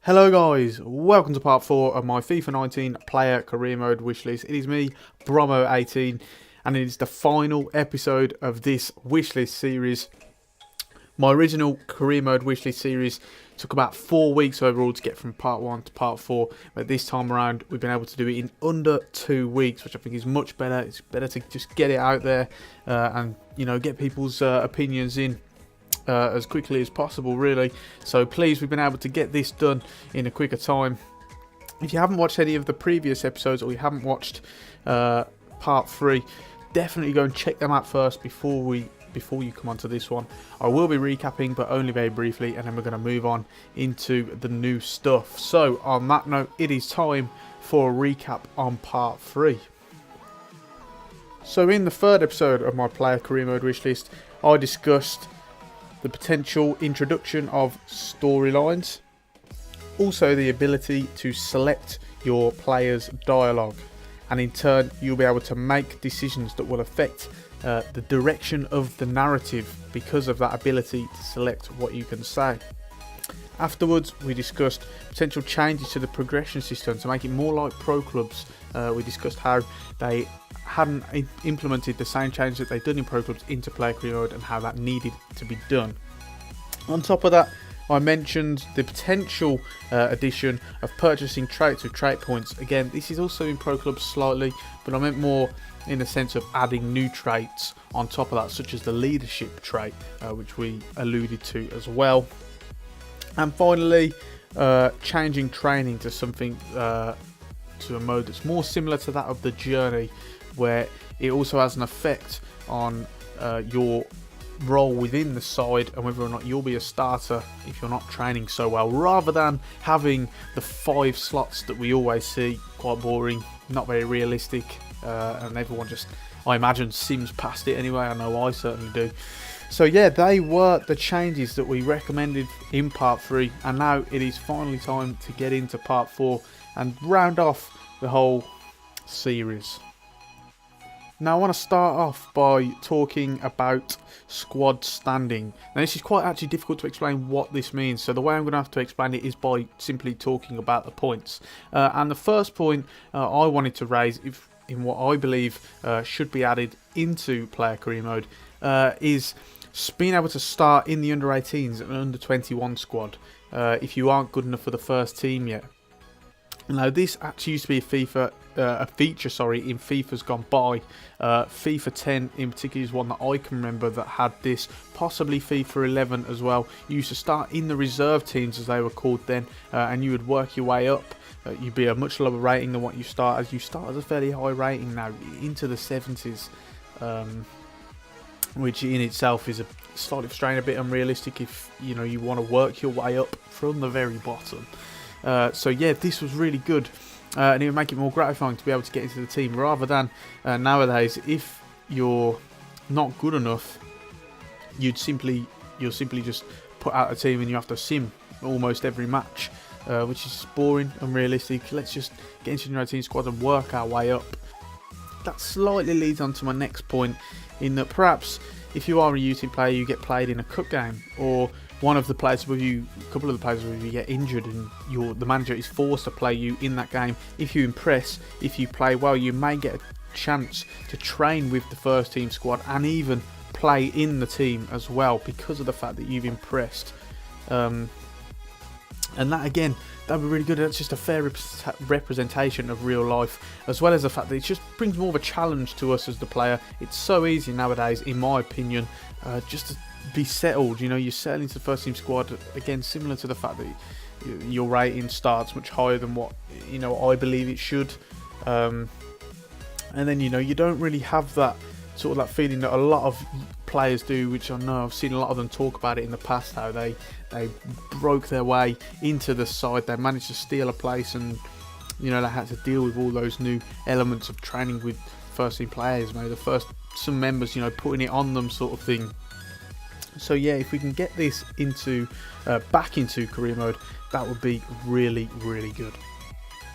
Hello guys, welcome to part 4 of my FIFA 19 Player Career Mode Wishlist. It is me, Bromo18, and it is the final episode of this wishlist series. My original Career Mode Wishlist series took about 4 weeks overall to get from part 1 to part 4, but this time around we've been able to do it in under 2 weeks, which I think is much better. It's better to just get it out there and get people's opinions in as quickly as possible, really. So please, we've been able to get this done in a quicker time. If you haven't watched any of the previous episodes, or you haven't watched part 3, definitely go and check them out first before you come onto this one. I will be recapping, but only very briefly, and then we're going to move on into the new stuff. So on that note, it is time for a recap on part 3. So in the third episode of my Player Career Mode Wishlist, I discussed the potential introduction of storylines, also the ability to select your players' dialogue, and in turn you'll be able to make decisions that will affect the direction of the narrative because of that ability to select what you can say. Afterwards, we discussed potential changes to the progression system to make it more like pro clubs. We discussed how they hadn't implemented the same changes that they'd done in pro clubs into Player Career Mode and how that needed to be done. On top of that, I mentioned the potential addition of purchasing traits with trait points. Again, this is also in pro clubs slightly, but I meant more in the sense of adding new traits on top of that, such as the leadership trait, which we alluded to as well. And finally, changing training to something to a mode that's more similar to that of the journey, where it also has an effect on your role within the side and whether or not you'll be a starter if you're not training so well, rather than having the 5 slots that we always see. Quite boring, not very realistic, and everyone just, I imagine, sims past it anyway. I know I certainly do. So yeah, they were the changes that we recommended in part 3, and now it is finally time to get into part 4 and round off the whole series. Now I want to start off by talking about squad standing. Now this is quite actually difficult to explain what this means, so the way I'm going to have to explain it is by simply talking about the points. And the first point I wanted to raise, in what I believe should be added into Player Career Mode, is being able to start in the under 18s and under 21 squad if you aren't good enough for the first team yet. Now this actually used to be a feature in FIFA's gone by. FIFA 10 in particular is one that I can remember that had this, possibly FIFA 11 as well. You used to start in the reserve teams, as they were called then, and you would work your way up. You'd be a much lower rating than what you start as. You start as a fairly high rating now, into the 70s, which in itself is a slightly frustrating, a bit unrealistic if you want to work your way up from the very bottom. So yeah, this was really good, and it would make it more gratifying to be able to get into the team, rather than nowadays, if you're not good enough, you'll simply just put out a team and you have to sim almost every match, which is boring, unrealistic. Let's just get into the 19 squad and work our way up. That slightly leads on to my next point, in that perhaps if you are a youth player, you get played in a cup game, or one of the players with you, a couple of the players with you get injured, and the manager is forced to play you in that game. If you impress, if you play well, you may get a chance to train with the first team squad and even play in the team as well, because of the fact that you've impressed. And that, again, that would be really good. That's just a fair representation of real life, as well as the fact that it just brings more of a challenge to us as the player. It's so easy nowadays, in my opinion, just to be settled. You settle into the first team squad, again, similar to the fact that your rating starts much higher than what I believe it should, and then you don't really have that sort of that feeling that a lot of players do, which I know I've seen a lot of them talk about it in the past, how they broke their way into the side, they managed to steal a place, and they had to deal with all those new elements of training with first team players, maybe some members putting it on them, sort of thing. So yeah, if we can get this into back into career mode, that would be really, really good.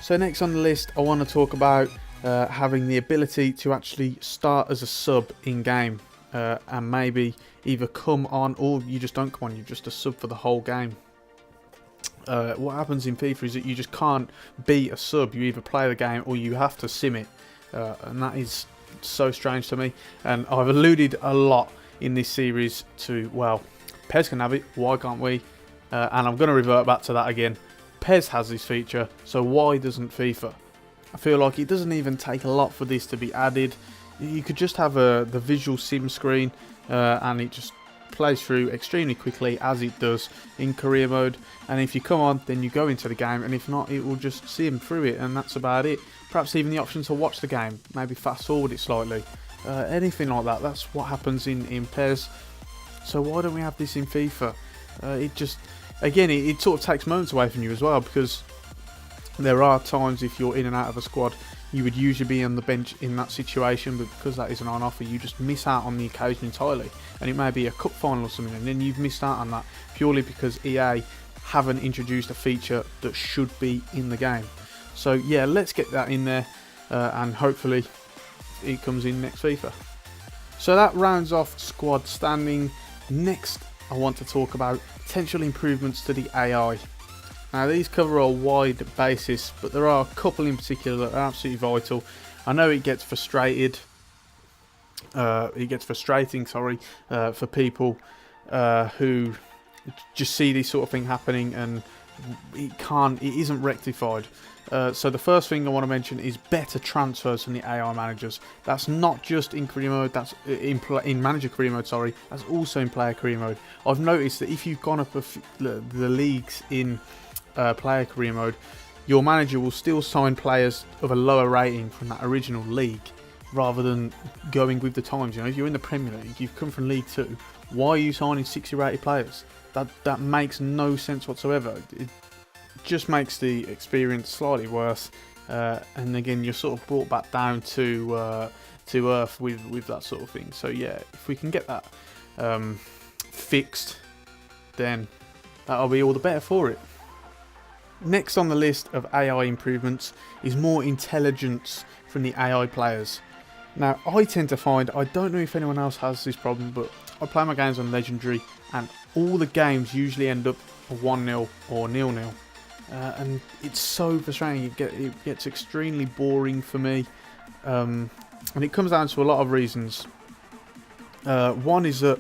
So next on the list, I want to talk about having the ability to actually start as a sub in game, and maybe either come on, or you just don't come on, you're just a sub for the whole game. what happens in FIFA is that you just can't be a sub. You either play the game or you have to sim it, and that is so strange to me. And I've alluded a lot in this series to, well, PES can have it, why can't we? And I'm going to revert back to that again. PES has this feature, so why doesn't FIFA? I feel like it doesn't even take a lot for this to be added. You could just have the visual sim screen, and it just plays through extremely quickly, as it does in career mode. And if you come on, then you go into the game, and if not, it will just sim through it, and that's about it. Perhaps even the option to watch the game, maybe fast forward it slightly, anything like that. That's what happens in PES. So why don't we have this in FIFA? It just, again, it sort of takes moments away from you as well, because there are times if you're in and out of a squad, you would usually be on the bench in that situation, but because that isn't on offer, you just miss out on the occasion entirely. And it may be a cup final or something, and then you've missed out on that purely because EA haven't introduced a feature that should be in the game. So yeah, let's get that in there, and hopefully it comes in next FIFA. So that rounds off squad standing. Next, I want to talk about potential improvements to the AI. Now these cover a wide basis, but there are a couple in particular that are absolutely vital. I know it gets frustrating, for people who just see this sort of thing happening and it isn't rectified. So the first thing I want to mention is better transfers from the AI managers. That's not just in career mode, that's in manager career mode, sorry, that's also in player career mode. I've noticed that if you've gone up the leagues in player career mode, your manager will still sign players of a lower rating from that original league rather than going with the times. You know, if you're in the Premier League, you've come from League 2, why are you signing 60 rated players? That makes no sense whatsoever. It just makes the experience slightly worse, and again you're sort of brought back down to earth with that sort of thing. So yeah, if we can get that fixed, then that'll be all the better for it. Next on the list of AI improvements is more intelligence from the AI players. Now I tend to find, I don't know if anyone else has this problem, but I play my games on Legendary and all the games usually end up 1-0 or 0-0. And it's so frustrating, it gets extremely boring for me, and it comes down to a lot of reasons. One is that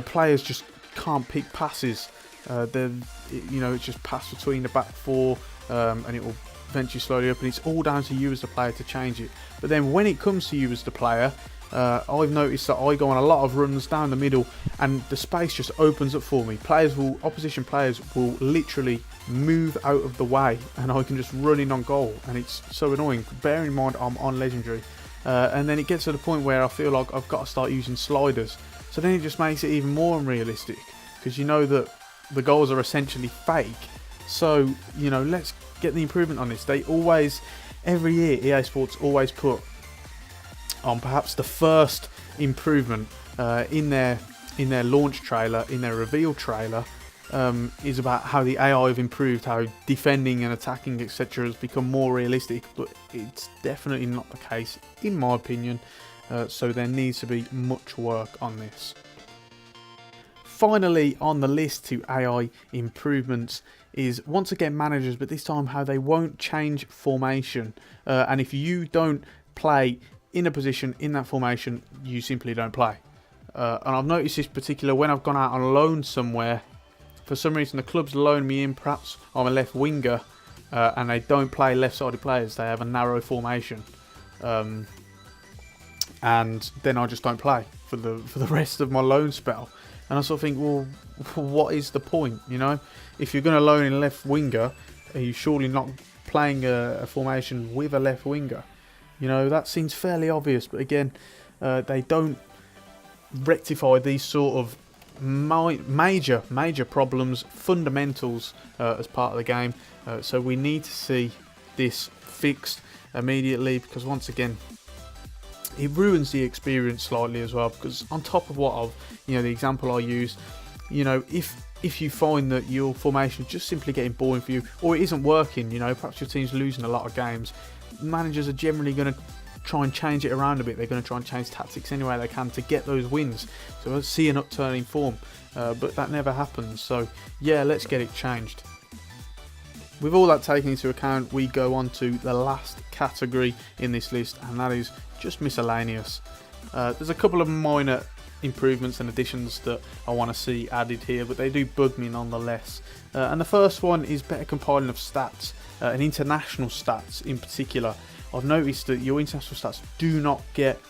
players just can't pick passes. It's just pass between the back four, and it will eventually slowly up, and it's all down to you as the player to change it. But then when it comes to you as the player, I've noticed that I go on a lot of runs down the middle and the space just opens up for me. Opposition players will literally move out of the way and I can just run in on goal, and it's so annoying. Bear in mind I'm on Legendary, and then it gets to the point where I feel like I've got to start using sliders, so then it just makes it even more unrealistic because you know that the goals are essentially fake. So let's get the improvement on this. They always, every year, EA Sports always put on perhaps the first improvement in their launch trailer, in their reveal trailer, is about how the AI have improved, how defending and attacking etc. has become more realistic, but it's definitely not the case in my opinion, so there needs to be much work on this. Finally on the list to AI improvements is once again managers, but this time how they won't change formation, and if you don't play in a position in that formation, you simply don't play. And I've noticed this particular when I've gone out on loan somewhere. For some reason the club's loaned me in, perhaps I'm a left winger, and they don't play left-sided players, they have a narrow formation, and then I just don't play for the rest of my loan spell. And I sort of think, well, what is the point? If you're going to loan in a left winger, are you surely not playing a formation with a left winger? That seems fairly obvious, but again, they don't rectify these sort of major problems, fundamentals as part of the game. So we need to see this fixed immediately, because once again, it ruins the experience slightly as well. Because on top of what the example I used, if you find that your formation is just simply getting boring for you, or it isn't working, perhaps your team's losing a lot of games, managers are generally going to try and change it around a bit. They're going to try and change tactics any way they can to get those wins. So let's see an upturn in form, but that never happens. So yeah, let's get it changed. with all that taken into account, we go on to the last category in this list, and that is just miscellaneous. There's a couple of minor improvements and additions that I want to see added here, but they do bug me nonetheless. And the first one is better compiling of stats, and international stats in particular. I've noticed that your international stats do not get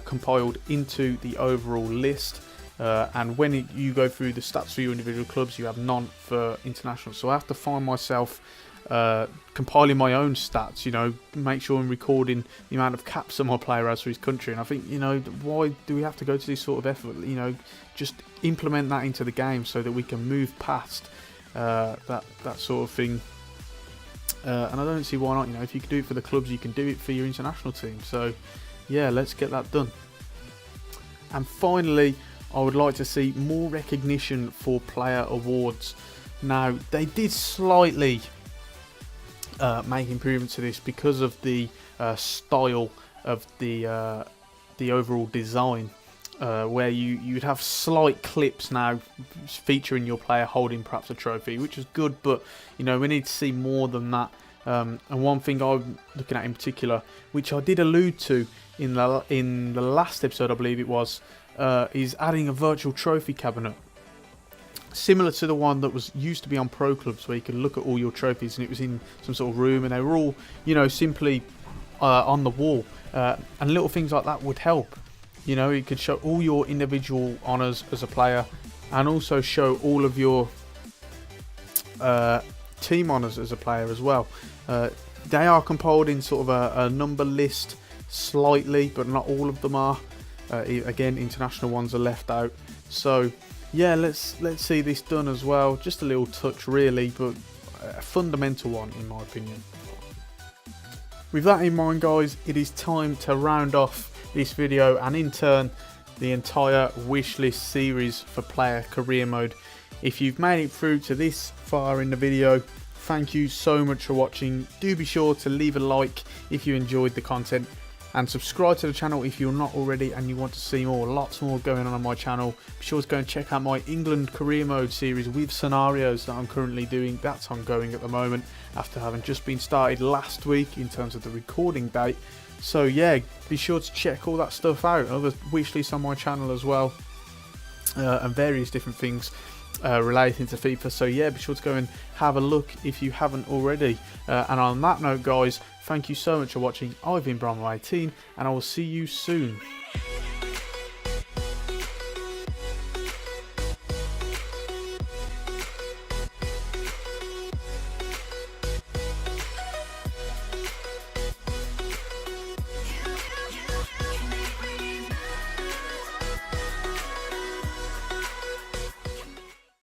compiled into the overall list, and when you go through the stats for your individual clubs, you have none for international. So I have to find myself compiling my own stats, you know, make sure I'm recording the amount of caps that my player has for his country. And I think, you know, why do we have to go to this sort of effort? You know, just implement that into the game so that we can move past that sort of thing. And I don't see why not. You know, if you can do it for the clubs, you can do it for your international team. So yeah, let's get that done. And finally, I would like to see more recognition for player awards. Now, they did slightly make improvements to this because of the style of the overall design, where you'd have slight clips now featuring your player holding perhaps a trophy, which is good, but you know, we need to see more than that. And one thing I'm looking at in particular, which I did allude to in the last episode, I believe it was, is adding a virtual trophy cabinet, similar to the one that was used to be on pro clubs, where you could look at all your trophies and it was in some sort of room and they were all, you know, simply on the wall, and little things like that would help. You know, it could show all your individual honours as a player and also show all of your team honours as a player as well. They are compiled in sort of a number list slightly, but not all of them are. Again, international ones are left out. So yeah, let's see this done as well. Just a little touch really, but a fundamental one in my opinion. With that in mind, guys, it is time to round off this video and in turn the entire wishlist series for Player Career Mode. If you've made it through to this far in the video, thank you so much for watching. Do be sure to leave a like if you enjoyed the content, and subscribe to the channel if you're not already and you want to see more. Lots more going on my channel. Be sure to go and check out my England Career Mode series with scenarios that I'm currently doing. That's ongoing at the moment after having just been started last week in terms of the recording date. So yeah, be sure to check all that stuff out. Other wish lists on my channel as well, and various different things relating to FIFA. So yeah, be sure to go and have a look if you haven't already. And on that note, guys, thank you so much for watching. I've been Bromwell18, and I will see you soon.